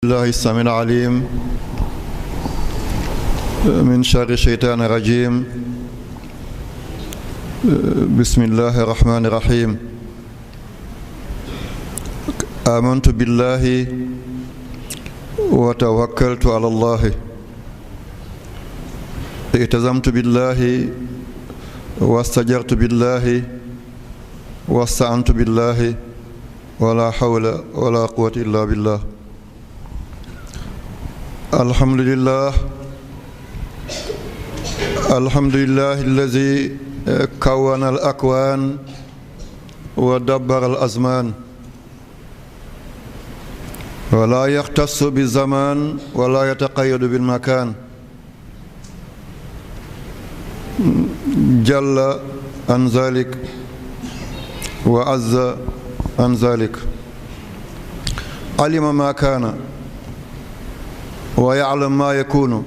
الله السميع العليم من شر الشيطان الرجيم بسم الله الرحمن الرحيم آمنت بالله وتوكلت على الله التزمت بالله واستجرت بالله واستعنت بالله ولا حول ولا قوة إلا بالله الحمد لله الذي كون الأكوان ودبر الأزمان ولا يختص بالزمان ولا يتقيد بالمكان جل عن ذلك وعز عن ذلك علم ما كان ويعلم ما يكون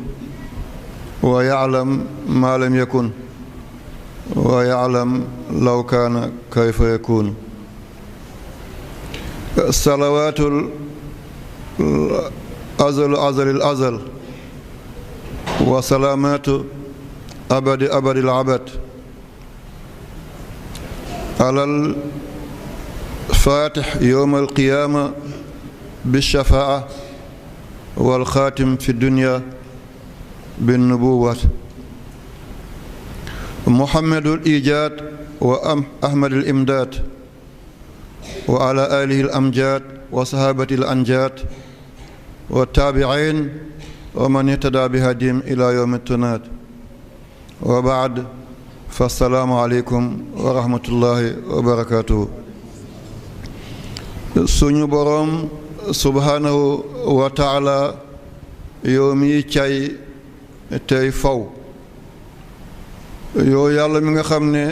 ويعلم ما لم يكن ويعلم لو كان كيف يكون صلوات الأزل وسلامات أبد العبد على الفاتح يوم القيامة بالشفاعة والخاتم في الدنيا بالنبوة محمد الإيجاد وأحمد الإمداد وعلى آله الأمجاد وصحابة الأنجاد والتابعين ومن اهتدى بهديهم إلى يوم التناد وبعد فالسلام عليكم ورحمة الله وبركاته suñu boroom subhanahu wa taala yow mi cay tey faw yow yàlla mi nga xam ne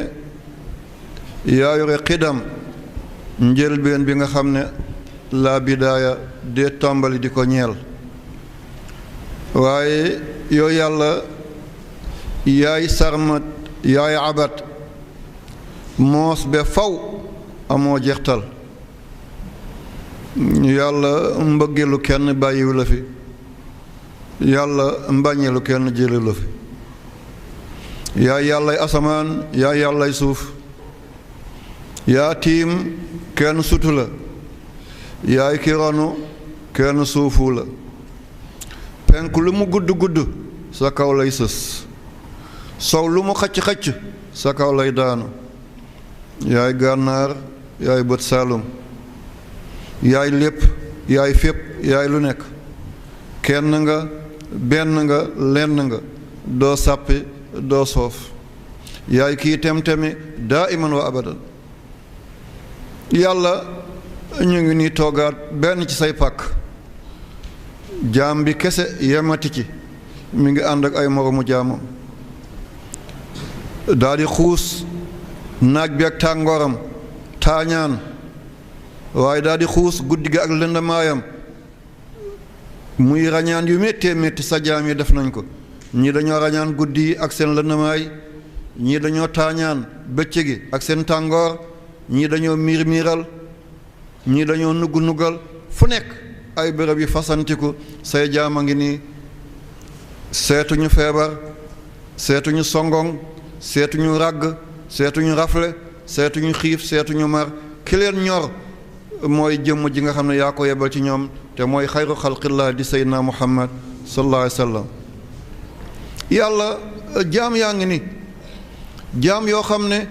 yaa yore xidam njëlbeen bi nga xam ne la bidaaya dee tàmbali di ko ñeel waaye yow yàlla yaay sarmat yaay abat moos be faw amoo jeextal yàlla mbëggeelu kenn bàyyiwu la fi yàlla mbañeelu kenn jëlewu la fi yaa yàllay asamaan yaa yàllay suuf yaa tiim kenn sutu la yaay ki ronu kenn suufu la penk lu mu gudd gudd sa kaw lay sës sow lu mu xacc sa kaw lay daanu yaay gànnaar yaay bët saalum yaay lépp yaay fépp yaay lu nekk kenn nga benn nga lenn nga doo sàppi doo soof yaay kii tem-temi daa iman wa abadan yàlla ñu ngi nii toogaat benn ci say pàkk jaam bi kese yemati ci mi ngi ànd ak ay moromu jaamam daa di xuus naaj bi ak tàngooram taañaan waaye daal di xuus guddi gi ak lëndamaayam muy rañaan yu méttee métti sa jaam yi def nañ ko ñii dañoo rañaan guddi yi ak seen lëndamaay ñii dañoo taañaan bëccëg gi ak seen tàngoor ñii dañoo miiral ñii dañoo nuggal fu nekk ay bërëb yi fasantiku say jaam a ngi nii seetuñu feebar seetuñu songoŋ seetuñu ràgg seetuñu rafle seetuñu xiif seetuñu mar ki leen ñor mooy jëmm ji nga xam ne yaa ko yebal ci ñoom te mooy xayru xalqillah di seydina muhammad sallallahu alayhi wa sallam yàlla jaam yaa ngi ni jaam yoo xam ne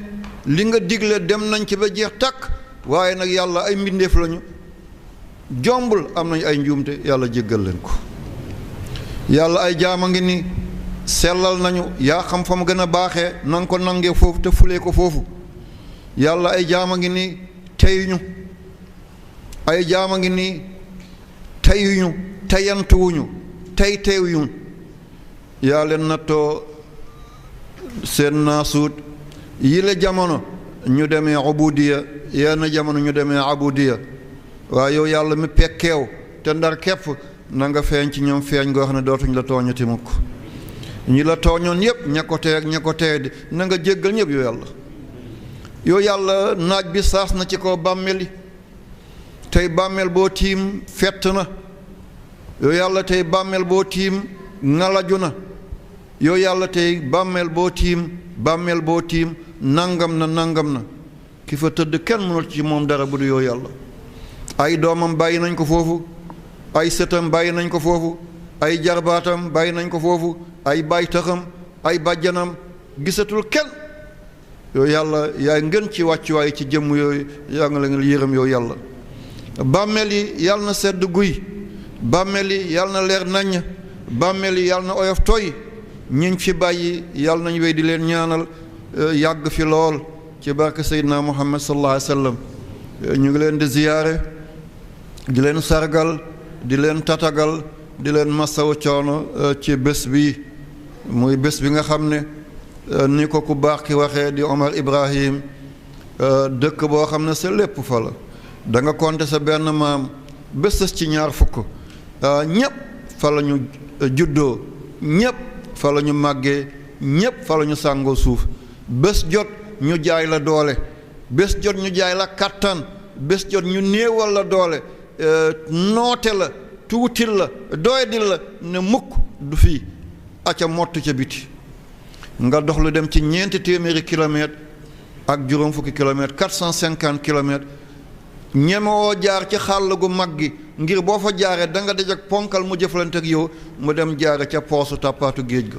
li nga digle dem nañ ci ba jeex tàkk waaye nag yàlla ay mbindeef lañu jombul am nañ ay njuumte yàlla jéggal leen ko yàlla ay jaam a ngi ni sellal nañu yaa xam fa mu gën a baaxee na nga ko nangee foofu te fulee ko foofu yàlla ay jaam a ngi ni teyuñu ay jaama ngi nii teyuñu teyantuwuñu teewuñu yaa leen nattoo seen naasuut yile jamono ñu demee ubudiya yenn jamono ñu demee abudiya waaye yow yàlla mi pekkeew te ndar képp na nga feeñ ci ñoom feeñ goo xam ne dootuñ la tooñati mukk ñi la tooñoon yépp ña ko tee di na nga jéggal ñépp yow yàlla naaj bi saas na ci kaw bàmmeli tey bàmmeel boo tiim fett na yow yàlla tey bàmmeel boo tiim ngalaju na yow yàlla tey bàmmeel boo tiim nangam na ki fa tëdd kenn mënul ci moom dara bu du yow yàlla ay doomam bàyyi nañ ko foofu ay sëtam bàyyi nañ ko foofu ay jarbaatam bàyyi nañ ko foofu ay baytaxam ay bàjjanam gisatul kenn yow yàlla yaay ngën ci wàccuwaay ci jëmm yooyu yaa nga la nga yërëm yow yàlla bàmmeel yi yàlla na sedd guy bàmmeel yi yàlla na leer naññ bàmmeel yi yàlla na oyof toy ñiñ fi bàyyi yàlla nañ wéy di leen ñaanal yàgg fi lool ci barke Seydina Muhammad sallallahu alayhi wa sallam ñu ngi leen di ziyaare di leen sargal di leen tatagal di leen masawu coono ci bés bi muy bés bi nga xam ne ni ko ku baax ki waxee di Omar Ibrahim dëkk boo xam ne sa lépp fa la da nga compter sa benn maam bés ci ñaar fukk ñépp fa la ñu juddoo ñépp fa la ñu màggee ñépp fa la ñu sàngoo suuf bés jot ñu jaay la doole bés jot ñu jaay la kàttan bés jot ñu néewal la doole noote la tuutil la doyadil la ne mukk du fii aca mottu ca biti nga dox lu dem ci 400 kilomètres ak juróom fukki kilomètres 450 kilomètres ñemewoo jaar ci xàll gu mag gi ngir boo fa jaaree da nga daj ak ponkal mu jëflante ak yow mu dem jaare ca poosu tàppaatu géej ga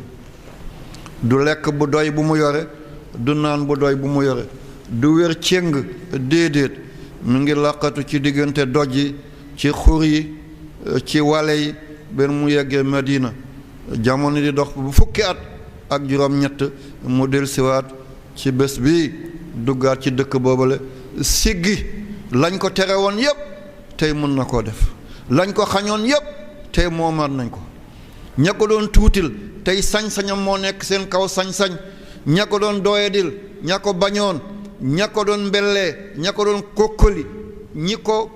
du lekk bu doy bu mu yore du naan bu doy bu mu yore du wér cëng déedéet mu ngi làqatu ci diggante doj yi ci xur yi ci wale yi benn mu yeggee Madina jamono di dox bu fukki at ak juróom-ñett mu dellusiwaat ci bés bi duggaat ci dëkk boobale siggi lañ ko tere woon yépp tey mën na koo def lañ ko xañoon yépp tey moomaat nañ ko ña ko doon tuutil tey sañ-sañam moo nekk seen kaw sañ-sañ ña ko doon doyadil ña ko bañoon ña ko doon mbellee ña ko doon kokkali ñi ko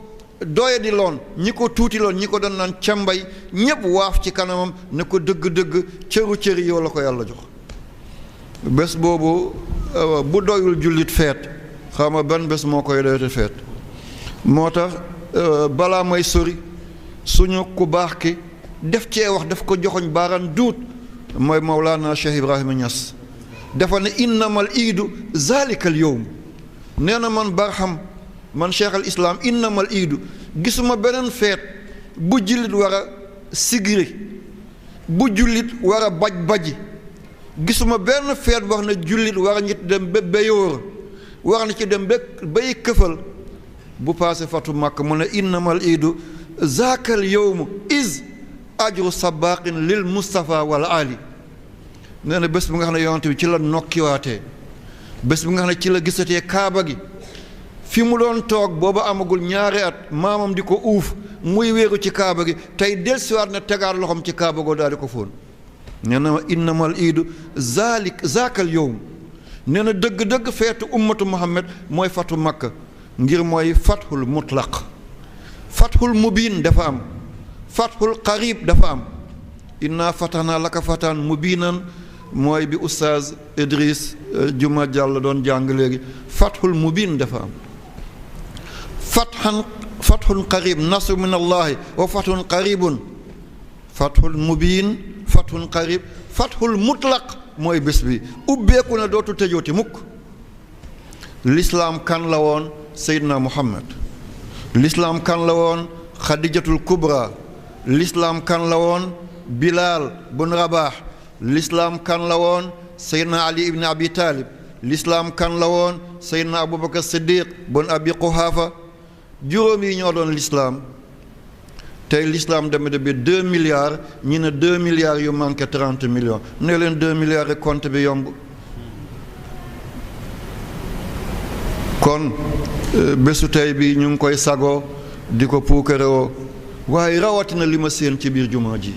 doyadiloon ñi ko tuutiloon ñi ko doon naan cambay ñépp waaf ci kanamam ne ko dëgg-dëgg cëri yow la ko yàlla jox bés boobu bu doyul jullit feet xawma ban bés moo koy doyate feet moo tax balaa may sori suñu ku baax ki def cee wax daf ko joxoñ baaran duut mooy Mawlana Cheikh Ibrahima Niass dafa ne innamal iidu zalikal yowm nee na man barham man cheikh al islam innamal iidu gisuma beneen feet bu jullit war a sigiri bu jullit war a baj-baji gisuma benn feet wax na jullit war a ñit dem ba béyoor war na ci dem ba bay këfal bu paase fatu màkk mu ne innamal iidu zaakal yowmu is ajru sabaqin lil Mustafa wal ali nee na bés bi nga xam ne yonent bi ci la nokkiwaatee bés bi nga xam ne ci la gisatee kaaba gi fi mu doon toog booba amagul ñaari at maamam di ko uuf muy wéeru ci kaaba gi tey dellusiwaat na tegaat loxoom ci kaaba goo daal di ko fóon nee na innamal iidu zaakal yowm nee na dëgg-dëgg feetu ummatu Muhammad mooy fatu Makka ngir mooy fathul mutlaq fathul mubiin dafa am fathul qarib dafa am inna fatahna laka fatan mubiinan mooy bi oustaz Idriss Juma Jàll doon jàng léegi fathul mubiin dafa am fathun qarib nasru min allahi wa fathun qaribun fathul mubiin fathun qarib fathul mutlaq mooy bés bi ubbeeku na dootu tëjooti mukk l'islaam kan la woon Seydina Muhammad l'islaam kan la woon Xadijatul Kubra l'islaam kan la woon Bilal bun Rabah l'islaam kan la woon Seydina Ali ibn Abi Talib l'islaam kan la woon Seydina Abubakar Siddiq bun Abi Quhafa juróom yi ñoo doon l'islaam tey l'islaam deme de bi 2 milliards ñi ne 2 milliards yu manqué 30 millions ne leen 2 milliards rek compte bi yomb kon bésu tey bi ñu ngi koy sagoo di ko puukarewoo waaye rawatina li ma séen ci biir jumaa ji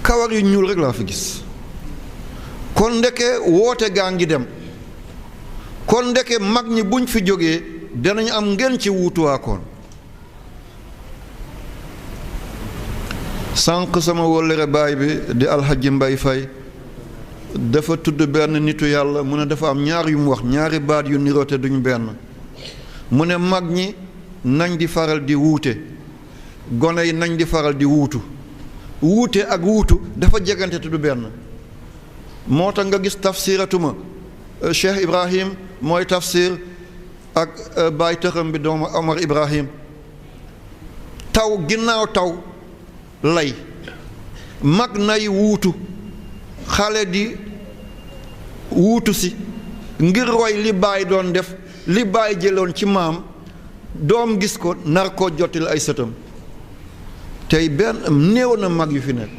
kawar yu ñuul rek laa fi gis kon ndeke woote gaa ngi dem kon ndeke mag ñi buñ fi jógee danañ am ngeen ci wuutuwaakoon sànq sama wóllëre baay bi di alxaji Mbay Fay dafa tudd benn nitu yàlla mu ne dafa am ñaar yu mu wax ñaari baat yu niroote duñ benn mu ne mag ñi nañ di faral di wuute gone yi nañ di faral di wuutu wuute ak wuutu dafa jegante te du benn moo tax nga gis tafsiratuma Cheikh Ibrahim mooy tafsir ak baay tëxam bi doomu Omar Ibrahim taw ginnaaw taw lay mag nay wuutu xale di wuutu si ngir roy li baay doon def li baay jëloon ci maam doom gis ko nar koo jottil ay sëtam tey benn néew na mag yu fi nekk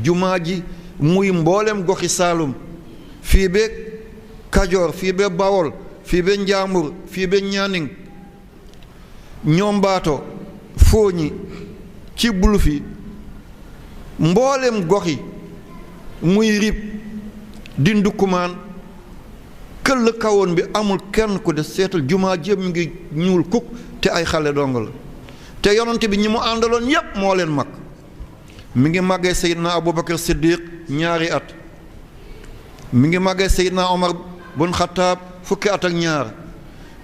jumaa ji muy mboolem goxi Saalum fii be Kajoor fii be Bawol fii be Njaambur fii be Ñaaning ñoom baato fooñi ci bulu fi mboolem goxi muy rib di ndukkumaan këll kawoon bi amul kenn ku des seetal jumaa jéem mi ngi ñuul kuk te ay xale dong la te yonent bi ñi mu àndaloon yépp moo leen mag mi ngi màggee Seydina Aboubacar Siddiq ñaari at mi ngi màggee Seydina Omar bun Xattaab fukki at ak ñaar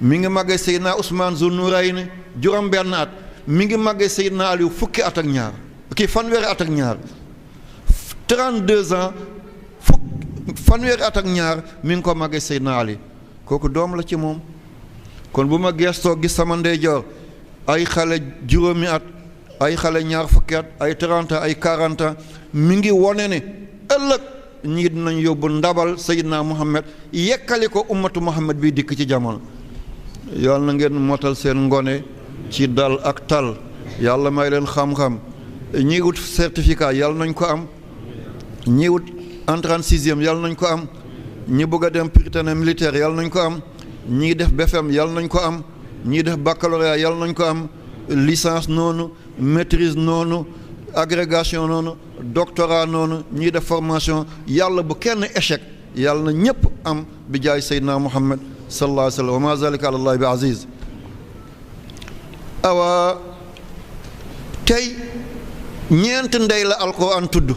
mi ngi màggee Seydina Ousmane Zunnourayni juróom benn at mi ngi màggee Seydina Aliou fukki at ak ñaar kii fanweeri at ak ñaar 32 ans fanweeri at ak ñaar mi ngi ko màggee Seydina Ali kooku doom la ci moom kon bu ma gestoo gis sama ndeyjoor ay xale juróomi at ay xale ñaar fukki at ay 30 ay 40 mi ngi wone ne ëllëg ñii dinañ yóbbu ndabal Seydina Muhammad yekkali ko ummatu Muhammad bi dikk ci jamono yàlla na ngeen motal seen ngone ci dal ak tal yàlla may leen xam-xam ñi wut certificat yàlla nañ ko am ñi wut entrée en sixième yàlla nañ ko am ñi bëgg a dem Prytanée militaire yàlla nañ ko am ñii def BFM yàlla nañ ko am ñii def baccalauréat yàlla nañ ko am licence noonu maîtrise noonu agrégation noonu doctorat noonu ñii def formation yàlla bu kenn échec yàlla na ñépp am bi jaay Seydina Muhammad sallallahu alayhi wa sallam wa ma zalika ala allahi bi aziz awa tey ñeent ndey la alquran tudd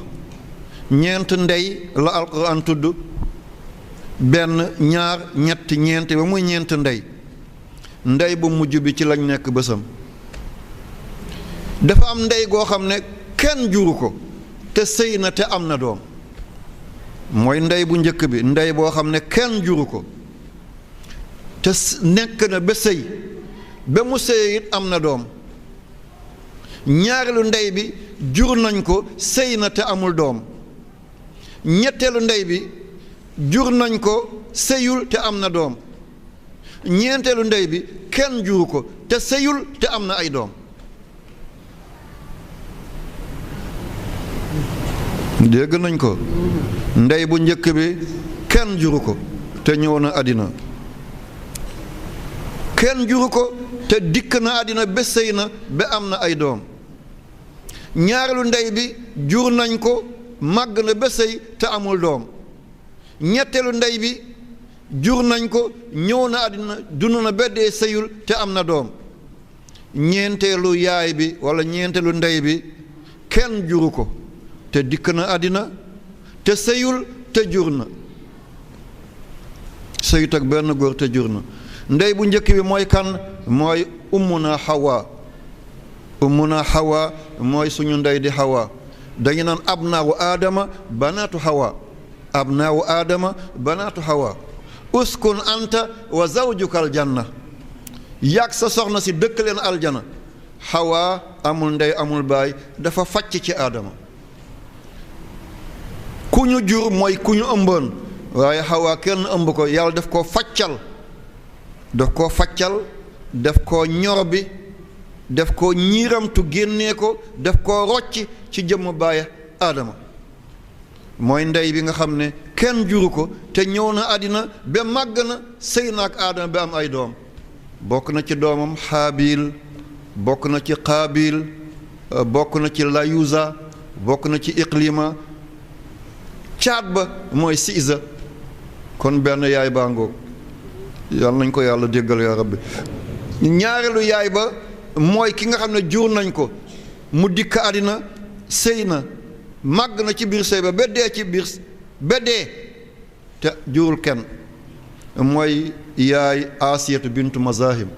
ñeent ndey la alquran tudd benn ñaar ñett ñeent ba muy ñeent ndey bu mujj bi ci lañ nekk bësam dafa am ndey goo xam ne kenn juru ko te sëy na te am na doom mooy ndey bu njëkk bi ndey boo xam ne kenn juru ko te nekk na ba sëy ba mu sëy it am na doom ñaareelu ndey bi jur nañ ko sëy na te amul doom ñetteelu ndey bi jur nañ ko sëyul te am na doom ñeenteelu ndey bi kenn juru ko te sëyul te am na ay doom dégg nañ ko ndey bu njëkk bi kenn juru ko te ñëw na àddina kenn juru ko te dikk na àddina ba sëy na ba am na ay doom ñaareelu ndey bi jur nañ ko màgg na ba sëy te amul doom ñetteelu ndey bi jur nañ ko ñëw na àddina dund na ba dee sëyul te am na doom ñeenteelu yaay bi walla ñeenteelu ndey bi kenn juru ko te dikk na àddina te sëyul te jur na sëyut ak benn góor te jur na ndey bu njëkk bi mooy kan mooy ummuna Hawa mooy suñu ndey di Hawa dañu naan abnaawu aadama banaatu Hawa abnaawu aadama banaatu Hawa uskun anta wa zawjuka aljanna yàgg sa soxna si dëkk leen aljana Hawa amul ndey amul baay dafa facc ci aadama ku ñu jur mooy ku ñu ëmboon waaye Hawa kenn ëmb ko yàlla daf koo faccal daf koo ñor bi daf koo ñiiramtu génnee ko daf koo rocc ci jëmm baay aadama mooy ndey bi nga xam ne kenn juru ko te ñëw na àddina ba màgg na sëy na ak aadama ba am ay doom bokk na ci doomam Xaabil bokk na ci Qaabil bokk na ci Layuza bokk na ci Iqlima caat ba mooy Siisa kon benn yaay baa ngoog yàlla nañ ko yàlla déggal yaa rabbi ñaareelu yaay ba mooy ki nga xam ne jur nañ ko mu dikk àddina sëy na màgg na ci biir sëy ba ba dee ci biir ba dee te jurul kenn mooy yaay Asiyatu bintu Mazahim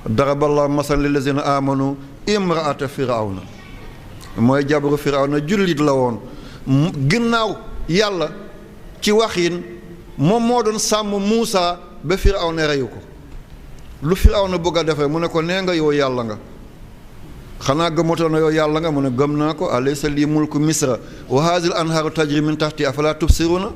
daraballahu masalan lillazina amanu imraata firawna mooy jabaru firawna jullit la woon ginnaaw yàlla ci waxin moom moo doon sàmm Muusa ba firawna reyu ko lu firawna bëgg a defee mu ne ko nee nga yow yàlla nga xanaa gëmatoo na yow yàlla nga mu ne gëm naa ko alaysa lii mulku misra wa haazihil anhaaru tajri min tahti afalaa tubsiruuna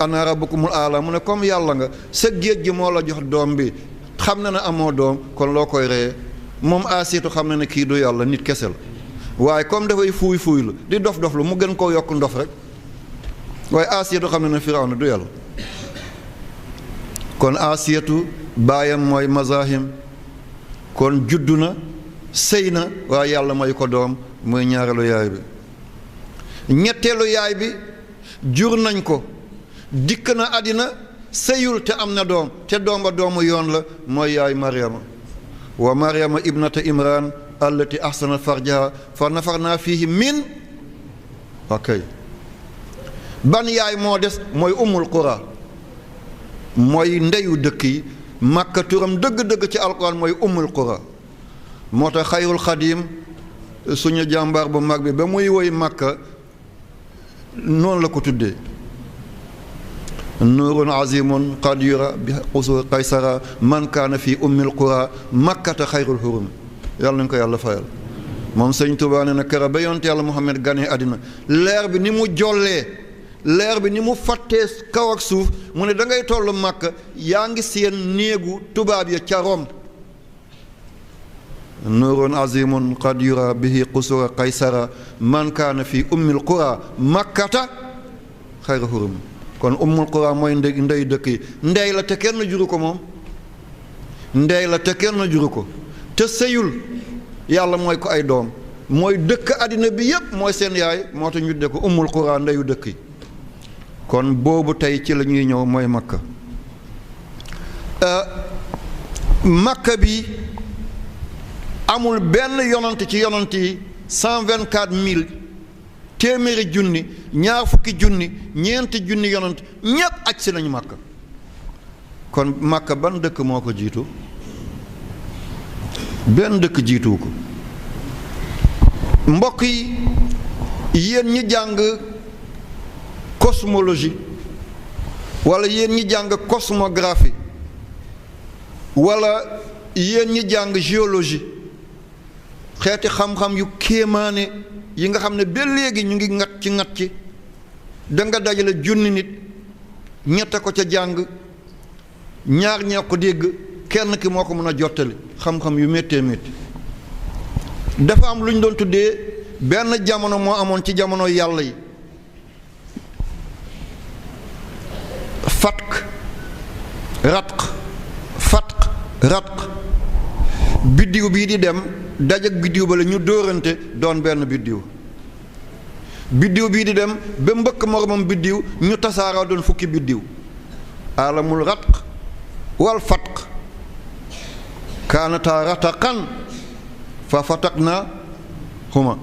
ana rabbukumul aala mu ne comme yàlla nga sa géej gi moo la jox doom bi xam na ne amoo doom kon loo koy reyee moom Asiyatu xam na ne kii du yàlla nit kese la waaye comme dafay fuuy lu di dof lu mu gën koo yokk ndof rek waaye Asiyatu xam na ne Firawna du yàlla kon Asiyatu baayam mooy Mazahim kon juddu na sëy na waaye yàlla may ko doom mooy ñaareelu yaay bi ñetteelu yaay bi jur nañ ko dikk na àddina sëyul te am na doom te doom ba doomu yoon la mooy yaay Maryama wa Maryama ibnata Imran allati ahsanat farjaha fa nafarna fihi min ok ban yaay moo des mooy ummul qura mooy ndeyu dëkk yi Makka turam dëgg-dëgg ci alquran mooy ummul qura moo tax xayrul xadim suñu jàmbaar bu mag bi ba muy woy Makka noonu la ko tuddee nuurun azimun qad yura bi qusur qaysara man kaana fi ummil qura makkata xayrul hurum yàlla nañu ko yàlla fayal moom sëñ Tuubaa nee na kera ba yonte yàlla Muhammad ganee àddina leer bi ni mu jollee leer bi ni mu fàttee kaw ak suuf mu ne da ngay toll Makka yaa ngi seen néegu tubaab ya ca Rom nuurun azimun qad yura bihi qusura qaysara man kaana fi ummil qura makkata xayrul hurum kon ummul qura mooy ndey dëkk yi ndey la te kenn juru ko moom ndey la te kenn juru ko te sëyul yàlla mooy ko ay doom mooy dëkk àddina bi yépp mooy seen yaay moo tax ñu de ko ummul qura ndeyu dëkk yi kon boobu tey ci la ñuy ñëw mooy makka makka bi amul benn yonant ci yonant yi 124 000 téeméeri junni ñaar fukki junni ñeenti junni yonant ñépp aj si nañu màkka kon màkka ban dëkk moo ko jiitu benn dëkk jiituwu ko mbokk yi yéen ñi jàng cosmologie wala yéen ñi jàng cosmographie wala yéen ñi jàng géologie xeeti xam-xam yu kéemaane yi nga xam ne ba léegi ñu ngi ngat ci da nga dajale junni nit ñette ko ca jàng ñaar ñee ko dégg kenn ki moo ko mën a jottali xam-xam yu méttee métti dafa am lu ñu doon tuddee benn jamono moo amoon ci jamono yàlla yi fatq ratq biddiw bii di dem dajak biddiw ba la ñu dóorante doon benn biddiw bii di dem ba mbëkk moromam biddiw ñu tasaaroo doon fukki biddiw alamul ratq wal fatq kaanataa rataqan fa fataqna huma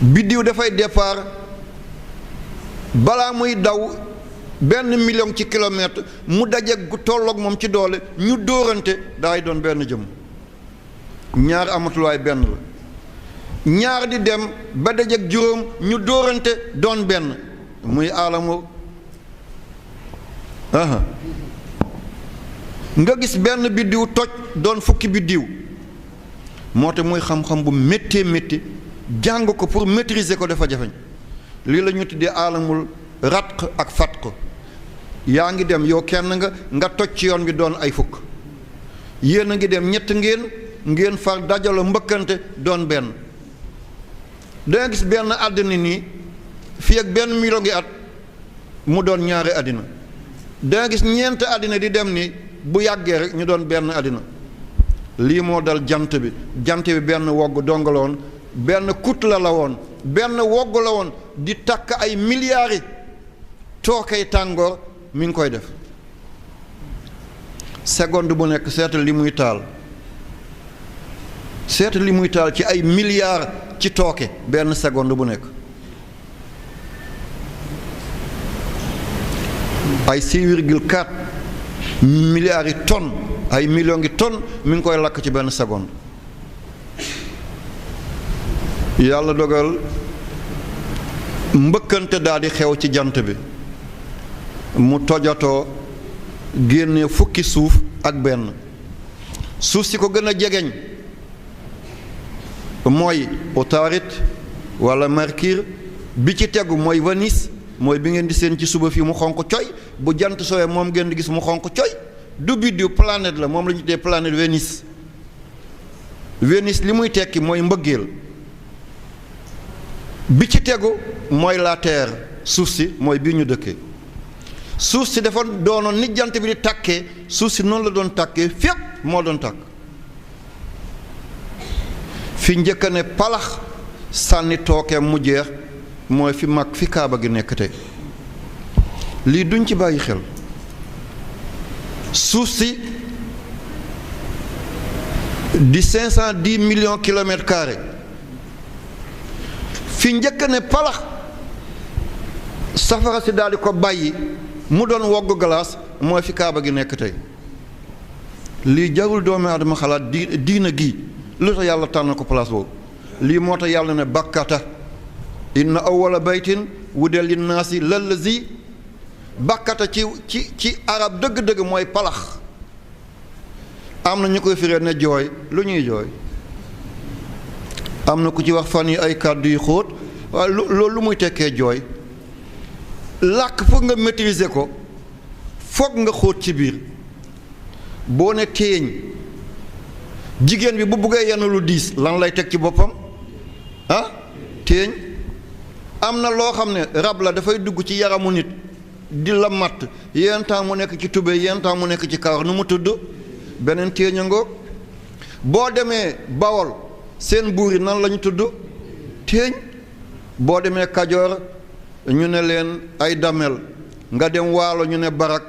biddiw dafay départ balaa muy daw 1 million ci kilomètre mu dajeeg gu tolloog moom ci doole ñu dóorante daay doon benn jëm ñaar amatulaay benn la ñaar di dem ba dajeeg juróom ñu dóorante doon benn muy aalamu nga gis benn biddiw toj doon fukki biddiw moo tax muy xam-xam bu méttee métti jàng ko pour maîtriser ko dafa jafeñ lii la ñu tuddee aalamul ratq ak fatq yaa ngi dem yow kenn nga toj ci yoon bi doon ay fukk yéen a ngi dem ñett ngeen far dajalo mbëkkante doon benn danga gis benn àddina nii fii ak 1 million ngi at mu doon ñaari àddina danga gis ñeent àddina di dem ni bu yàggee rek ñu doon benn àddina lii moo dal jant bi benn wogg dong la woon benn kut la woon benn wogg la woon di takk ay milliards tookay tàngoor mi ngi koy def seconde bu nekk seetal li muy taal ci ay milliards ci tooke benn seconde bu nekk ay 6,4 milliards yi tonnes ay millions ngi tonnes mi ngi koy lakk ci benn seconde yàlla dogal mbëkkante daal di xew ci jant bi mu tojatoo génne fukki suuf ak benn. suuf si ko gën a jegeñ mooy Autarite wala Mercure, bi ci tegu mooy Vénus, mooy bi ngeen di seen ci suba fii mu xonq coy, bu jant sooyee moom ngeen di gis mu xonq coy. du biddiw planète la, moom la ñu tuddee planète Vénus. Vénus li muy tekki mooy mbëggeel. bi ci tegu mooy la Terre, suuf si mooy bii ñu dëkkee. suuf si dafa doonoon ni jant bi di tàkkee, suuf si noonu la doon tàkkee, fépp moo doon tàkk. fi njëkk a ne palax sànni tookeem mu jeex mooy fi mag fi kaaba gi nekk tey. lii duñ ci bàyyi xel. suuf si di 510 millions kilomètres carrés fi njëkk a ne palax safara si daal di ko bàyyi mu doon wogg glace mooy fi kaaba gi nekk tey. lii jarul doomu aadama xalaat diina gi lu tax yàlla tànn ko place boobu. lii moo tax yàlla ne bakkata inna awwala baytin wudi'a linnaasi lallazi bakkata ci arab dëgg-dëgg mooy palax. am na ñu koy firee ne jooy. lu ñuy jooy? am na ku ci wax fan yi ay kàddu yu xóot waaye loolu lu muy tekkee jooy. làkk foog nga maîtriser ko, foog nga xóot ci biir. boo ne téeñ, jigéen bi bu buggee yenn lu diis lan lay teg ci boppam ah téeñ. am na loo xam ne rab la, dafay dugg ci yaramu nit di la matt, yenn temps mu nekk ci tubéy, yenn temps mu nekk ci kawar, nu mu tudd? beneen téeñ a ngoog. boo demee Bawol seen buur yi nan lañu tudd? téeñ. boo demee Kajoor ñu ne leen ay damel, nga dem Waalo ñu ne barak,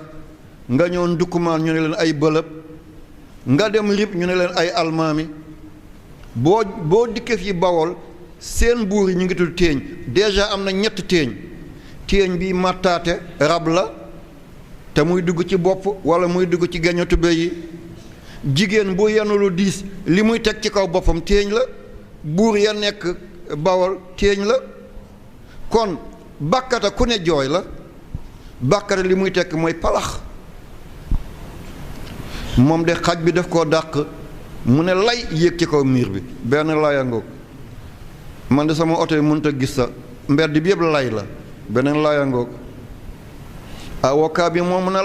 nga ñëw Ndukkumaan ñu ne leen ay bëlëb, nga dem Rib ñu ne leen ay almaami. boo dikkee fii Bawol seen buur yi ñu ngi tudd téeñ. déjà am na ñett téeñ. téeñ bi màttaate rab la te muy dugg ci bopp wala muy dugg ci geño tubé yi. jigéen bu yenu lu diis li muy teg ci kaw boppam téeñ la. buur ya nekk Bawol téeñ la. kon bakkata ku ne jooy la. bakkata li muy tekk mooy palax. moom de xaj bi daf koo dàq mu ne lay yéeg ci kaw miir bi. benn laya ngoog. man de sama oto yi mënut a gis sa mbedd bi yëpp lay la. beneen laya ngoog. avocat bi moo mën a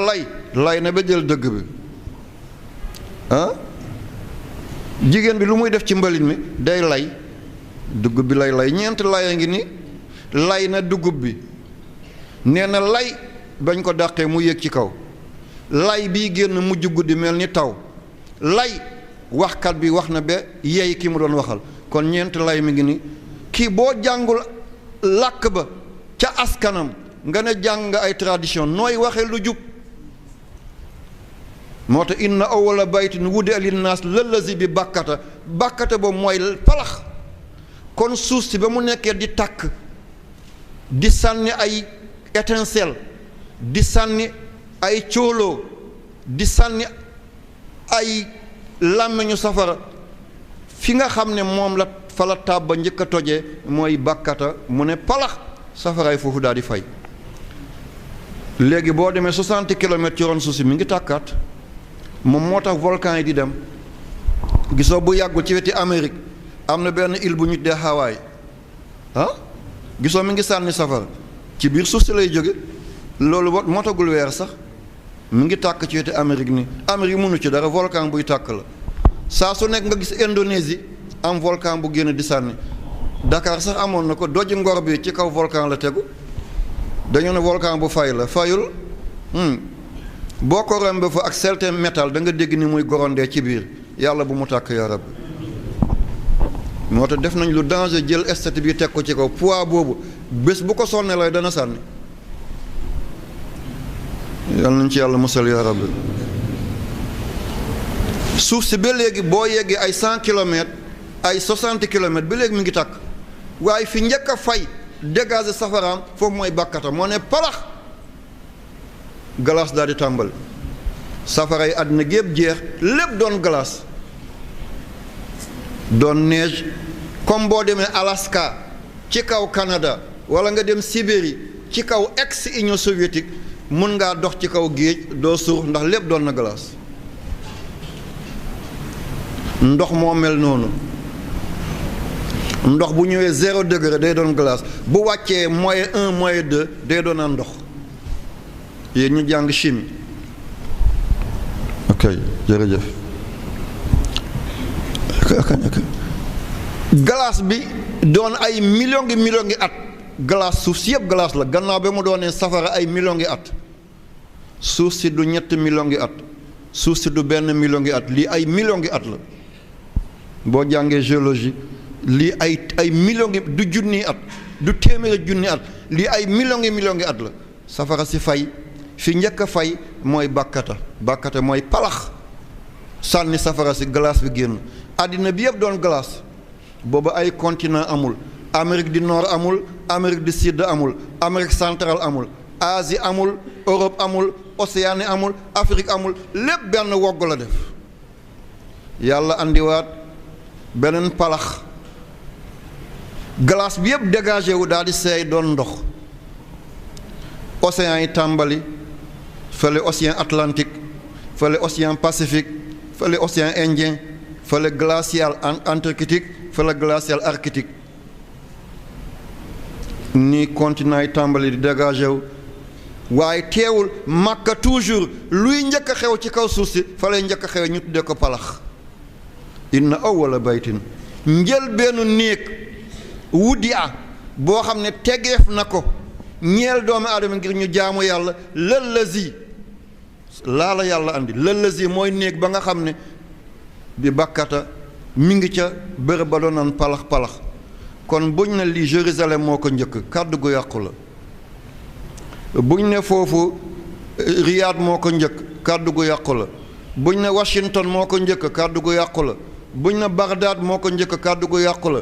lay na ba jël dëgg bi ah. jigéen bi lu muy def ci mbalit mi day lay. dugub bi lay ñeent laya ngi ni. lay na dugub bi nee na lay bañ ko dàqee mu yéeg ci kaw. lay bii génn mujj guddi mel ni taw. lay waxkat bi wax na ba yey ki mu doon waxal. kon ñeent lay mi ngi ni. kii boo jàngul làkk ba ca askanam nga ne jàng nga ay tradition nooy waxee lu jub. moo tax inna awwala baytin wudi'a linnaas lallazi bi bakkata. bakkata boobu mooy palax. kon suuf si ba mu nekkee di tàkk di sànni ay étincelle, di sànni ay cóoloo, di sànni ay làmmiñu safara, fi nga xam ne moom la fa la tàbba njëkk a tojee mooy bakkata. mu ne palax safaraay foofu daal di fay. léegi boo demee 60 kilomètres ci ron suuf si mi ngi tàkkaat. moom moo tax volcan yi di dem. gisoo bu yàggul ci weti Amérique am na benn île bu ñu dee Hawaï ah gisoo mi ngi sànni safara ci biir suuf si lay jóge. loolu motagul weer sax mi ngi tàkk ci weti Amérique ni. Amérique mënu ci dara, volcan buy tàkk la. saa su nekk nga gis Indonésie am volcan bu génn di sànni. Dakar sax amoon na ko, doji ngor bi ci kaw volcan la tegu. dañoo ne volcan bu fay la, fayul. boo ko rombe fa ak certain métal da nga dégg ni muy gorondee ci biir. yàlla bu mu tàkk yaa rabbi. moo tax def nañ lu danger jël estate bi teg ko ci kaw. poids boobu bés bu ko sonnee lay dana sànni. yàlla nañ ci yàlla musal yaa rabbi. suuf si ba léegi boo yeggee ay 100 kilomètres ay 60 kilomètres ba léegi mi ngi tàkk. waaye fi njëkk a fay dégager safaraam foofu mooy bakkata. moo ne palax glace daal di tàmbali. safara yi àddina gépp jeex lépp doon glace, doon neige comme boo demee Alaska ci kaw Canada wala nga dem Sibérie ci kaw ex Union soviétique mun ngaa dox ci kaw géej doo suux ndax lépp doon na glace. ndox moo mel noonu ndox bu ñëwee 0 degré day doon glace bu wàccee -1 -2 day doon ndox yéen ñu jàng chimie. ok jërëjëf. glace bi doon ay millions ngi at glace suuf si yëpp glace la gannaaw ba mu doonee safara ay millions ngi at suuf si du 7 millions ngi at suuf si du 1 million ngi at lii ay millions ngi at la boo jàngee géologie lii ay millions ngi du junni at du téeméeri junni at lii ay millions ngi at la safara si fay fi njëkk a fay mooy bàkkata mooy palax sànni safara si glace bi génn àddina bi yëpp doon glace booba ay continent amul Amérique du Nord amul Amérique du Sud amul Amérique centrale amul Asie amul Europe amul Océanie amul Afrique amul lépp benn wogg la def yàlla andiwaat beneen palax glace bi yëpp dégagé wu daal di seey doon ndox océan yi tàmbali fële océan Atlantique fële océan Pacifique fële océan Indien fële glacial antarctique fële glacial arctique ni continent yi tàmbali di dégagé wu waaye teewul Makka toujours luy njëkk a xew ci kaw suuf si fa lay njëkk a xew ñu tuddee ko palax inna awwala baytin njël benn néeg wudia boo xam ne tegeef na ko ñeel doomu aadama ngir ñu jaamu yàlla lëllëzi laa la yàlla andi lëllëzi mooy néeg ba nga xam ne bi bakkata mi ngi ca bërëb ba doon naan palax kon buñ ne lii Jérusalem moo ko njëkk kàddu gu yàqu la buñ ne foofu Riyad moo ko njëkk kàddu gu yàqu la buñ ne Washington moo ko njëkk kàddu gu yàqu la buñ ne Bagdad moo ko njëkk kàddu gu yàqu la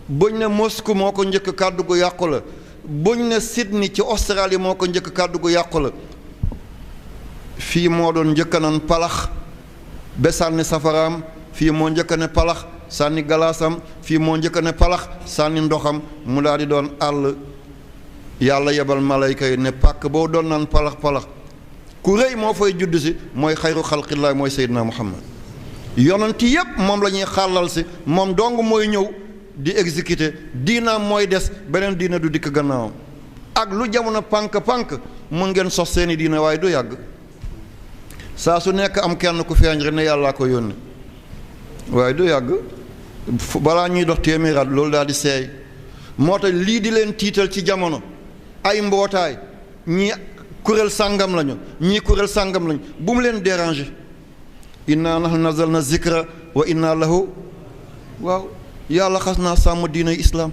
buñ ne Moscou moo ko njëkk kàddu gu yàqu la buñ ne Sydney ci Australie moo ko njëkk kàddu gu yàqu la fii moo doon njëkk nan palax ba sànni safaraam fii moo njëkk ne palax sànni galaasam fii moo njëkk ne palax sànni ndoxam mu daal di doon àll yàlla yebal malayka yi ne pàkk boo doon naan palax ku rëy moo fay judd si mooy xayru xalqillaah mooy Seydina Muhammad yonent yépp moom la ñuy xàllal si moom dong mooy ñëw di exécuter diinaam mooy des beneen diina du dikk gannaawam ak lu jamono pànk mun ngeen sos seeni diina waaye du yàgg saa su nekk am kenn ku feeñ rek ne yàllaa ko yónni waaye du yàgg balaa ñuy dox téeméeraat loolu daal di seey moo tax lii di leen tiital ci jamono ay mbootaay ñii kuréel sàngam lañu ñii kuréel sàngam lañu bu mu leen déranger inna nahnu nazalna zikra wa inna lahu waaw yàlla xas naa sàmm diinay islaam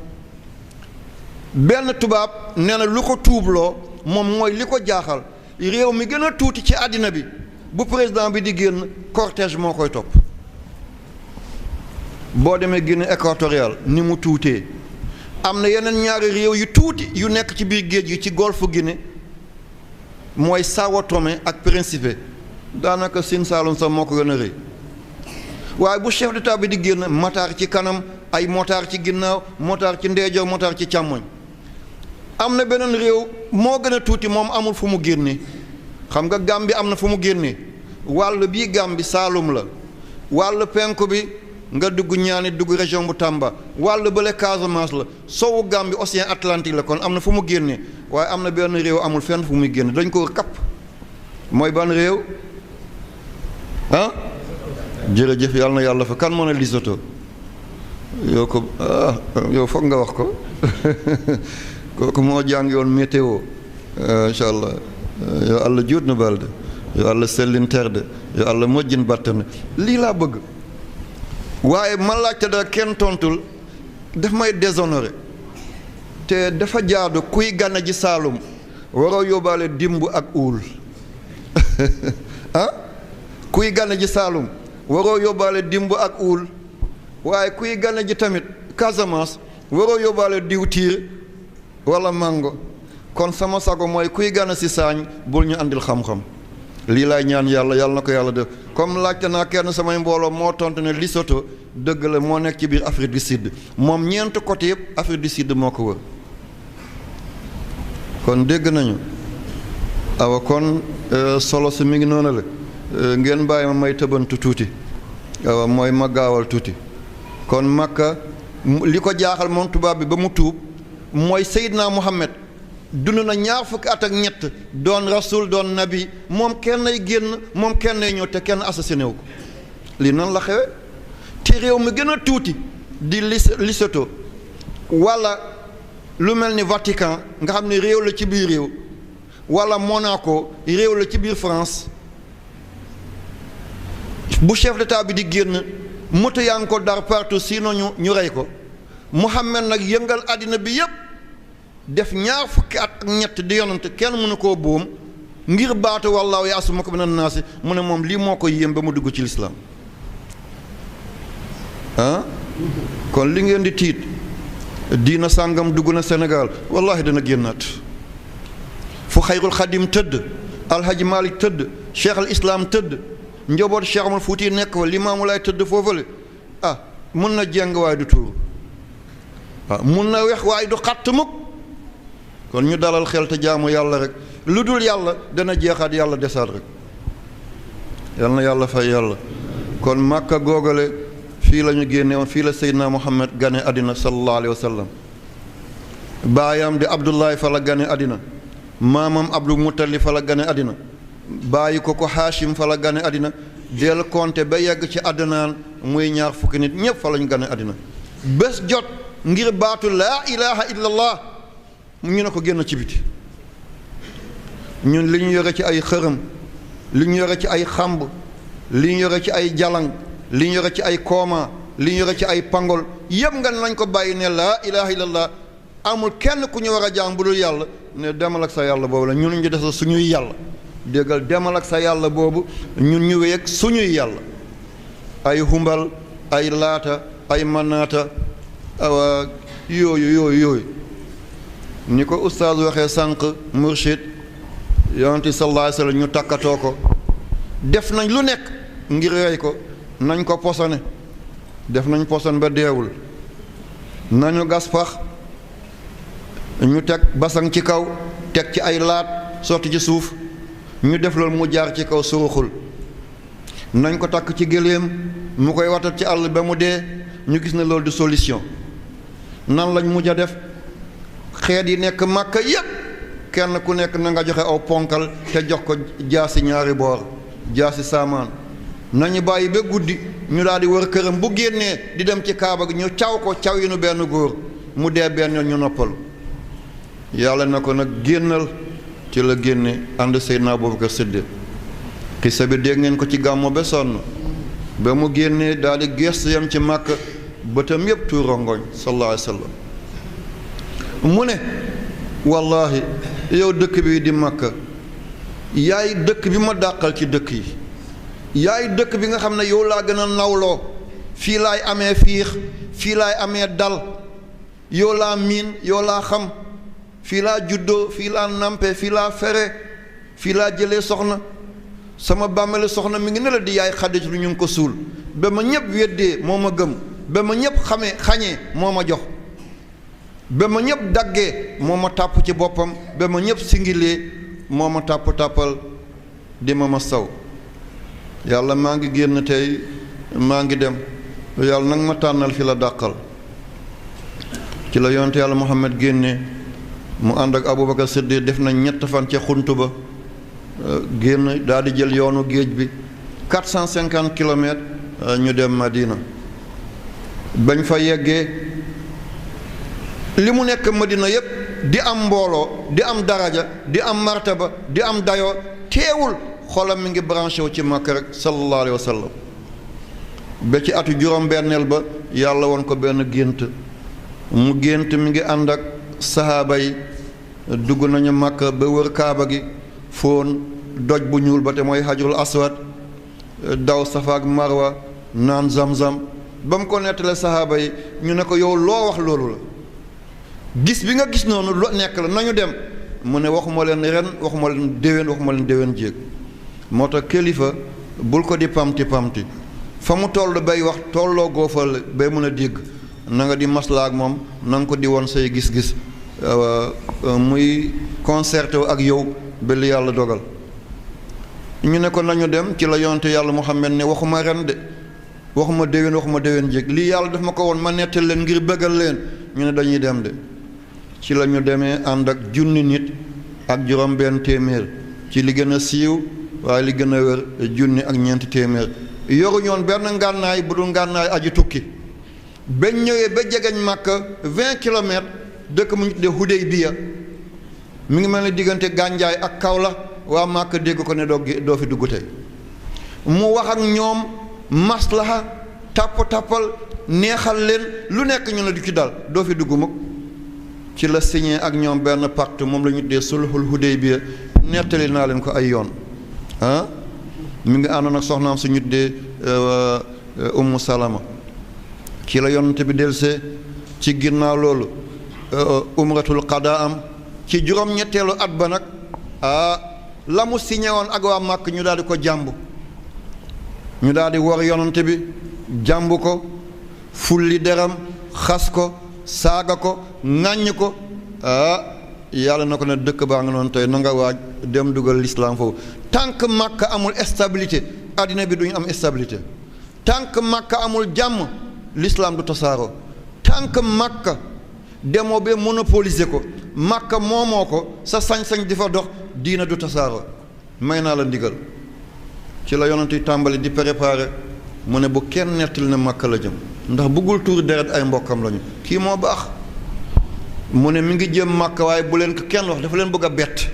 benn tubaab nee na lu ko tuubloo moom mooy li ko jaaxal réew mi gën a tuuti ci àddina bi bu président bi di génn cortège moo koy topp boo demee Guinée équatoriale ni mu tuutee am na yeneen ñaari réew yu tuuti yu nekk ci biir géej gi ci golfe Guinée mooy Sao Tomé ak Principe daanaka Sine Saloum sax moo ko gën a rëy waaye bu chef d'état bi di génn mataar ci kanam ay motaar ci ginnaaw motaar ci ndeejoor motaar ci càmmoñ am na beneen réew moo gën a tuuti moom amul fu mu génnee xam nga Gàmbi am na fu mu génnee wàll bii Gàmbi Saloum la wàll penku bi nga dugg ñaani dugg région bu Tamba wàll bële Casamance la sowu Gàmbi océan Atlantique la kon am na fu mu génnee waaye am na benn réew amul fenn fu muy génne dañ ko kapp mooy ban réew ah jërëjëf yàlla na yàlla fa kan moo ne Lesotho yow ko yow foog nga wax ko kooku moo jàng yoon météo incha allah yo allah juutno balde yo allah sellinterde yo allah moƴƴin battane lii laa bëgg waaye ma laajte da kenn tontul daf may déshonoré te dafa jaadu kuy gana ji Saalum waroo yóbbaale dimb ak uul ah kuy gana ji Saalum waroo yóbbaale dimb ak uul waaye kuy gana ji tamit Casamance waroo yóbbaale diwtiir wala mango kon sama sago mooy kuy gana si saañ bul ñu andil xam-xam lii laay ñaan yàlla yàlla na ko yàlla def. comme laajte naa kenn samay mbooloo moo tontu ne Lesotho dëgg la moo nekk ci biir Afrique du Sud moom ñeent côté yëpp Afrique du Sud moo ko wër kon dégg nañu awa kon solo si mi ngi noonu la ngeen bàyyi ma may tëbantu tuuti awa mooy ma gaawal tuuti kon Makka li ko jaaxal moom tubaab bi ba mu tuub mooy Seydina Muhammad dund na ñaar fukki at ak ñett doon rasul doon nabi moom kenn ay génn moom kenn ay ñëw te kenn assassiné wu ko lii nan la xewe te réew mi gën a tuuti di Lesotho wala lu mel ni Vatican nga xam ne réew la ci biir réew wala Monaco réew la ci biir France bu chef d'état bi di génn moto yaa ngi ko dar partout sinon ñu rey ko Muhammad nag yëngal àddina bi yépp def ñaar fukki at ak ñett di yonante kenn mënu koo boom ngir baatu wallaahu ya'simuka mina naasi mu ne moom lii moo ko yéem ba mu dugg ci lislaam kon li ngeen di tiit diina sàngam dugg na Sénégal wallahi dana génnaat fu xayrul xadim tëdd alhaji Malick tëdd cheikh al islam tëdd njaboot cheikh Omar Fuuti nekk fa limaamu laay tëdd foofale mun na jeng waaye du tuur mun na wex waaye du xatt mukk kon ñu dalal xel te jaamu yàlla rek lu dul yàlla dana jeexaat yàlla desaat rek yal na yàlla fay yàlla kon Makka googale fii la ñu génne woon fii la Seydina Muhammad gane àddina sallallahu alayhi wa sallam baayam di Abdullahi fa la gane àddina maamam Abdul Muttalib fa la gane àddina bàyyi ko Haashim fa la gane àddina del konte ba yegg ci àddinaan muy ñaar fukki nit ñépp fa la ñu gane àddina bés jot ngir baatu laa ilaha illallah ñu ne ko génn ci biti ñun li ñu yore ci ay xërëm li ñu yore ci ay xamb li ñu yore ci ay jalang li ñu yore ci ay kooma li ñu yore ci ay pangol yëpp nga nañ ko bàyyi ne laa ilaha illallah amul kenn ku ñu war a jaam bu dul yàlla ne demal ak sa yàlla boobu la ñun ñu des suñuy yàlla déggal demal ak sa yàlla boobu ñun ñu wéy ak suñuy yàlla ay humbal ay laata ay manaata awa yooyu ni ko ustaaz waxee sànq murshid yonent sallallahu alayhi wa sallam ñu takkatoo ko def nañ lu nekk ngir rey ko nañ ko posone def nañ poson ba deewul nañu gas pax ñu teg basang ci kaw teg ci ay laat sotti ci suuf ñu def loolu mu jaar ci kaw suruxul nañ ko takk ci gëléem mu koy watat ci àll ba mu dee ñu gis ne loolu du solution nan lañ mujj a def xeet yi nekk Màkka yépp kenn ku nekk na nga joxe aw ponkal te jox ko jaasi ñaari boor jaasi saamaan nañu bàyyi ba guddi ñu daal di wër këram bu génnee di dem ci kaaba gi ñu caw ko caw yi nu benn góor mu dee benn yoon ñu noppalu yàlla na ko nag génnal ci la génne ànd Seydina Abubakar Siddiq xisa bi dégg ngeen ko ci gàmmo ba sonn ba mu génnee daal di gestu yam ci Màkka bëtam yépp tuur rongoñ sallallahu alayhi wa sallam mu ne wallahi yow dëkk bi di Makka yaay dëkk bi ma dàqal ci dëkk yi yaay dëkk bi nga xam ne yow laa gën a nawloo fii laay amee fiix fii laay amee dal yow laa miin yow laa xam fii laa juddoo fii laa nampe fii laa fere fii laa jëlee soxna sama bàmmele soxna mi ngi ne la di yaay Xadija lu ñu ngi ko suul ba ma ñëpp weddee moo ma gëm ba ma ñëpp xañee moo ma jox ba ma ñëpp daggee moo ma tàpp ci boppam ba ma ñëpp singilee moo ma tàppal di ma saw yàlla maa ngi génn tey maa ngi dem yàlla nag ma tànnal fi la dàqal ci la yonte yàlla Muhammad génne mu ànd ak Abubakar Siddiq def na ñett fan ca xuntu ba génn daal di jël yoonu géej bi 450 kilomètres ñu dem Madina bañ fa yeggee li mu nekk Madina yépp di am mbooloo di am daraja di am martaba di am dayoo teewul xolam mi ngi branché wu ci Makka rek sallallahu alayhi wa sallam ba ci atu juróom-benneel ba yàlla woon ko benn gént mu gént mi ngi ànd ak sahaaba yi dugg nañu Makka ba wër kaaba gi foon doj bu ñuul ba te mooy Hajarul Aswad daw Safa ak Marwa naan Zamzam ba mu ko nettalee sahaaba yi ñu ne ko yow loo wax loolu la gis bi nga gis noonu lu nekk la nañu dem mu ne waxuma leen ren waxuma leen déwén jéeg moo tax kilifa bul ko di pamti pamti fa mu toll bay wax tolloo góofal bay mën a dégg na nga di maslaa ak moom na nga ko di woon say gis-gis muy concerté ak yow ba li yàlla dogal ñu ne ko nañu dem ci la yonte yàlla Muhammad ne waxuma ren de waxuma déwén jéeg lii yàlla daf ma ko woon ma nettal leen ngir bëggal leen ñu ne dañuy dem de ci la ñu demee ànd ak junni nit ak juróom benn téeméer ci li gën a siiw waaye li gën a wér junni ak ñeenti téeméer yoruñoon benn ngànnaay bu dul ngànnaay aji tukki bañ ñëwee ba jegeñ Makka 20 kilomètres dëkk mu ñu tuddee Hudaybiya mi ngi mel ni diggante Gànjaay ak Kaolack waa Makka dégg ko ne doo fi dugg tey mu wax ak ñoom maslaha tàppal neexal leen lu nekk ñu ne du ci dal doo fi dugg mukk ci la signé ak ñoom benn pacte moom la ñu tuddee sulhul Hudaybiya nettali naa leen ko ay yoon mi ngi àndoon ak soxnaam su ñu tuddee Ummu Salama ci la yonent bi delsee ci ginnaaw loolu umratul qadaa am ci juróom-ñetteelu at ba nag la mu signé woon ak waa Màkk ñu daal di ko jàmb ñu daal di war yonent bi jàmb ko fulli deram xas ko saaga ko ŋàññ ko yàlla na ko ne dëkk baa nga noonu tey na nga waaj dem dugal l'islam foofu tant que Makka amul stabilité addina bi duñu am stabilité tant que Makka amul jàmm l'islam du tasaaroo tant que Makka demoo ba monopoliser ko Makka moomoo ko sa sañ-sañ di fa dox diina du tasaaroo may naa la ndigal ci la yonent yi tàmbali di préparer mu ne bu kenn nettali ne Makka la jëm ndax bëggul tuur deret ay mbokkam lañu kii moo baax mu ne mi ngi jëm Makka waaye bu leen ko kenn wax dafa leen bëgg a bett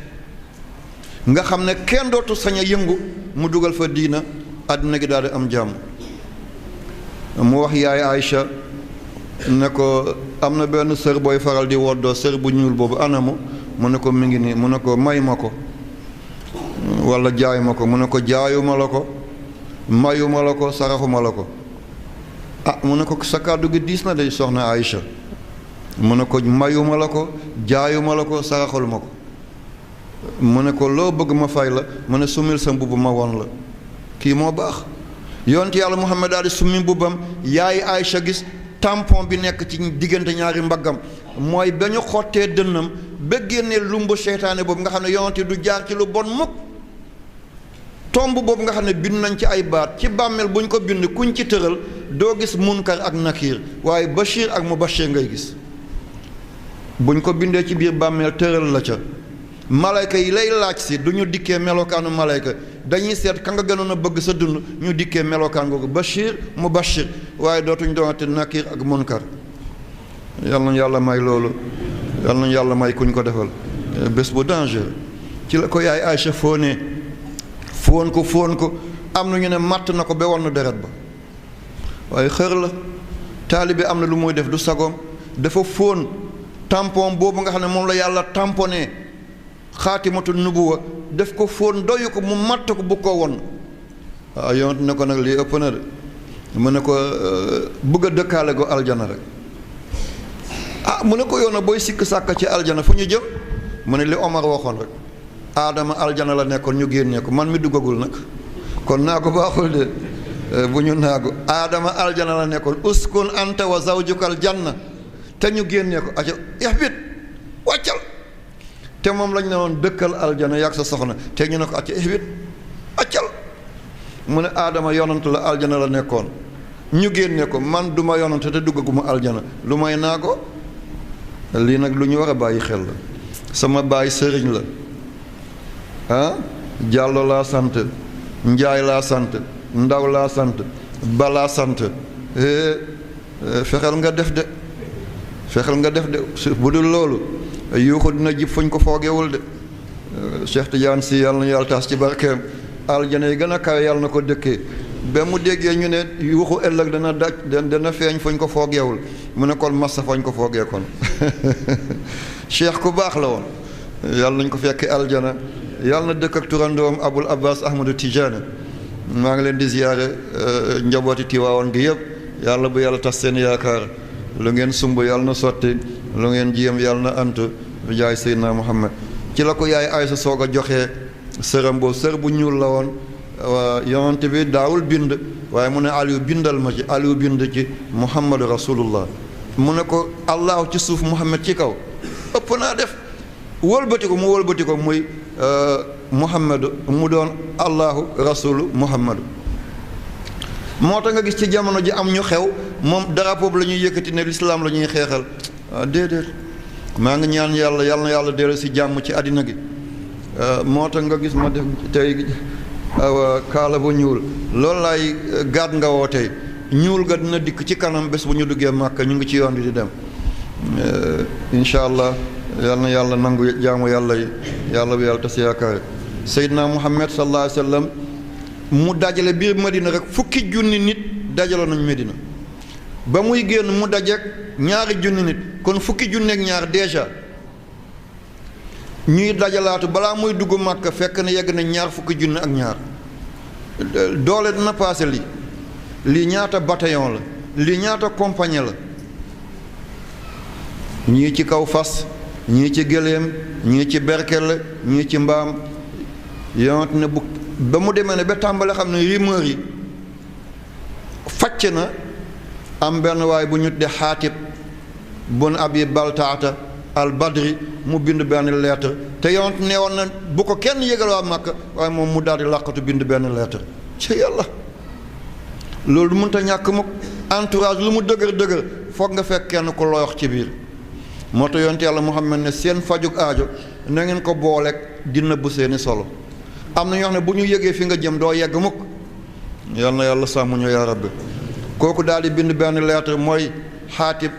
nga xam ne kenn dootu sañ a yëngu mu dugal fa diina àddina gi daal di am jàmm mu wax yaay Aïcha ne ko am na benn sër booy faral di woddoo sër bu ñuul boobu anamu mu ne ko mi ngi nii mu ne ko may ma ko walla jaay ma ko mu ne ko jaayuma la ko mayuma la ko saraxuma la ko mu ne ko sa kàddu gi diis na de soxna Aïcha mu ne ko mayuma la ko jaayuma la ko saraxaluma ko mu ne ko loo bëgg ma fay la mu ne sumil sa mbubb ma won la kii moo baax yonent yàlla Muhammad daal di summi mbubbam yaay Aïcha gis tampon bi nekk ci diggante ñaari mbaggam mooy ba ñu xottee dënnam ba génnee lumbu seytaane boobu nga xam ne yonent du jaar ci lu bon mukk tomb boobu nga xam ne bind nañ ci ay baat ci bàmmeel bu ñu ko bind kuñ ci tëral doo gis munkar ak nakiir waaye bashir ak mubashir ngay gis buñ ko bindee ci biir bàmmeel tëral la ca malayka yi lay laaj si du ñu dikkee melokaanu malayka dañuy seet ka nga gënoon a bëgg sa dund ñu dikkee melokaan googu bashir mubashir waaye dootuñ doonate nakiir ak munkar yal nañu yàlla may loolu yal nañu yàlla may kuñ ko defal bés bu danger ci la ko yaay Aïcha fóonee fóon ko am na ñu ne matt na ko ba won na deret ba waaye xër la taalibe am na lu muy def du sagoom dafa fóon tampon boobu nga xam ne moom la yàlla tamponné xaatimatu nubuwa def ko fóon doyu ko mu matt ko bu ko won waaw yonent ne ko nag lii ëpp na de mu ne ko bëgg a dëkkaale ko aljana rek mu ne ko yow na booy sikk sàkk ci aljana fu ñu jëm mu ne li Omar waxoon rek aadama aljana la nekkoon ñu génnee ko man mi duggagul nag kon naagu baaxul de bu ñu naagu aadama aljana la nekkoon uskun anta wa zawjuka aljanna te ñu génnee ko aca ihbit wàccal te moom lañ ne woon dëkkal aljana yàgg sa soxna te ñu ne ko aca ihbit wàccal mu ne aadama yonant la aljana la nekkoon ñu génnee ko man duma yonant te duggaguma aljana lu may naago lii nag lu ñu war a bàyyi xel la sama baay sëriñ la Jàllo laa sant Njaay laa sant Ndaw laa sant Balaa sant fexeel nga def de bu dul loolu yuuxu dina jib fuñ ko foogewul de Cheikh Tidiane Sy yàlla na yàlla taas ci barkeem aljana yi gën a kawe yàlla na ko dëkkee ba mu déggee ñu ne yuuxu ëllëg dana feeñ fuñ ko foogewul mu ne kon massa fañ ko foogee kon cheikh ku baax la woon yàlla nañ ko fekkee aljana yàlla na dëkk ak turandoom Abul Abbas Ahmadu Tijaani maa ngi leen di ziyaare njabooti Tiwaawan gi yëpp yàlla bu yàlla tas seen yaakaar lu ngeen sumb yàlla na sotti lu ngeen jiyam yàlla na ant bi jaay Seydina Muhammad ci la ko yaay Aysa soog a joxe sëram boobu sër bu ñuul la woon yonent bi daawul bind waaye mu ne Aliou bindal ma ci Aliou bind ci Muhammadu Rasulullah mu ne ko allahu ci suuf Muhammad ci kaw ëpp naa def wëlbati ko muy Muhammadu mu doon allahu rasulu Muhammadu moo tax nga gis ci jamono ji am ñu xew moom drapeau bi la ñuy yëkkati ne lislaam la ñuy xeexal déedéet maa ngi ñaan yàlla yal na yàlla dellu si jàmm ci àddina gi moo tax nga gis ma def tey kaala bu ñuul loolu laay gaat nga woo tey ñuul ga dina dikk ci kanam bés bu ñu duggee Màkka ñu ngi ci yoon bi di dem incha allah yal na yàlla nangu jaamu yàlla yi yàlla bu yàlla tas yaakaar Seydina Muhammad sallallahu alayhi wa sallam mu dajale biir Medina rek fukki junni nit dajaloo nañ Medina ba muy génn mu dajeek ñaari junni nit kon fukki junni ak ñaar déjà ñuy dajalaatu balaa muy dugg Màkka fekk na yegg na ñaar fukki junni ak ñaar doole dina paase lii ñaata bataillon la lii ñaata compagnie la ñii ci kaw fas ñii ci gëléem ñii ci berkelle ñii ci mbaam yonent ne bu ba mu demee ne ba tàmbale xam ne rumeur yi facc na am benn waay bu ñu de Xaatib bun Abi Baltaata al Badri mu bind benn lettre te yonent ne woon na bu ko kenn yëgal waa Makka waaye moom mu daal di làqatu bind benn lettre ci yàlla loolu mënut a ñàkk mukk entourage lu mu dëgër foog nga fekk kenn ku loyox ci biir moo tax yonent yàlla Muhammad ne seen fajug aajo na ngeen ko booleeg di nëbb seeni solo am na ñoo xam ne bu ñu yëgee fi nga jëm doo yegg mukk yal na yàlla sàmm ñu yaa rabbi kooku daal di bind benn lettre mooy Xaatib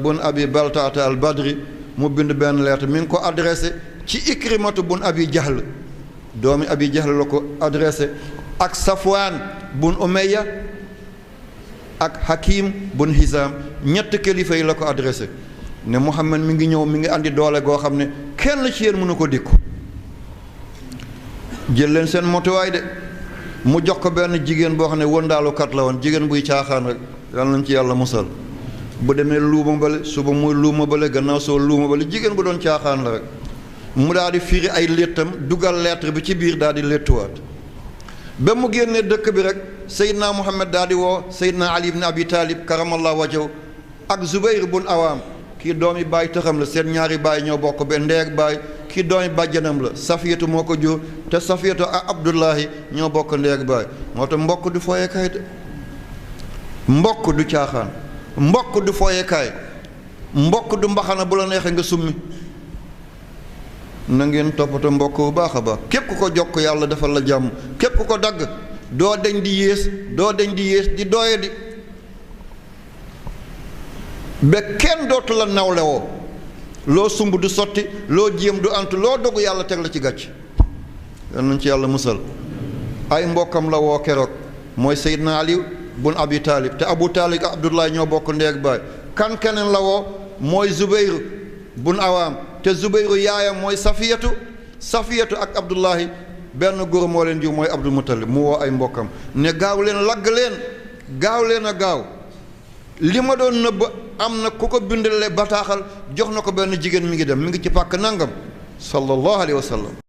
bun Abi Baltaata al Badri mu bind benn lettre mi ngi ko adressé ci Ikrimatu bun Abi Jahl doomi Abi Jahl la ko adressé ak Safwaan bun Umayya ak Hakim bun Hizam ñett kilifa yi la ko adressé ne Muhammad mi ngi ñëw mi ngi andi doole goo xam ne kenn ci yéen mënu ko dékku jël leen seen motuwaay de mu jox ko benn jigéen boo xam ne wëndaalukat la woon jigéen buy caaxaan rek yal nañ ci yàlla musal bu demee luuma bale suba muy luuma bale gannaaw soo luuma bale jigéen bu doon caaxaan la rek mu daal di firi ay léttam dugal lettre bi ci biir daal di léttuwaat ba mu génnee dëkk bi rek Seydina Muhammad daal di woo Seydina Ali ibn Abi Talib karamallahu wajhahu ak Zubayr bun Awaam kii doomi baay tëxam la seen ñaari baay ñoo bokk ba ndey ak baay kii doomi bàjjanam la Safiyatu moo ko jur te Safiyatu ak Abdullahi ñoo bokk ndey ak baay moo tax mbokk du fooyekaay de mbokk du caaxaan mbokk du fooyekaay mbokk du mbaxana bu la neexee nga summi na ngeen toppatoo mbokk bu baax a baax képp ku ko jokk yàlla defal la jàmm képp ku ko dagg doo deñ di yées di dooye di ba kenn dootu la nawle woo loo sumb du sotti loo jéem du antu loo dogu yàlla teg la ci gàcc yal nañ ci yàlla musal ay mbokkam la woo keroog mooy Seydina Ali bun Abi Talib te Abu Talib ak Abdullah ñoo bokk ndey ak baay kan keneen la woo mooy Zubayr bun Awaam te Zubayru yaayam mooy Safiyatu ak Abdullahi benn góor moo leen jur mooy Abdul Muttalib mu woo ay mbokkam ne gaaw leen lagg leen a gaaw li ma doon nëbb am na ku ko bindale bataaxal jox na ko benn jigéen mi ngi dem mi ngi ci pàkk nangam sallallahu alayhi wa sallam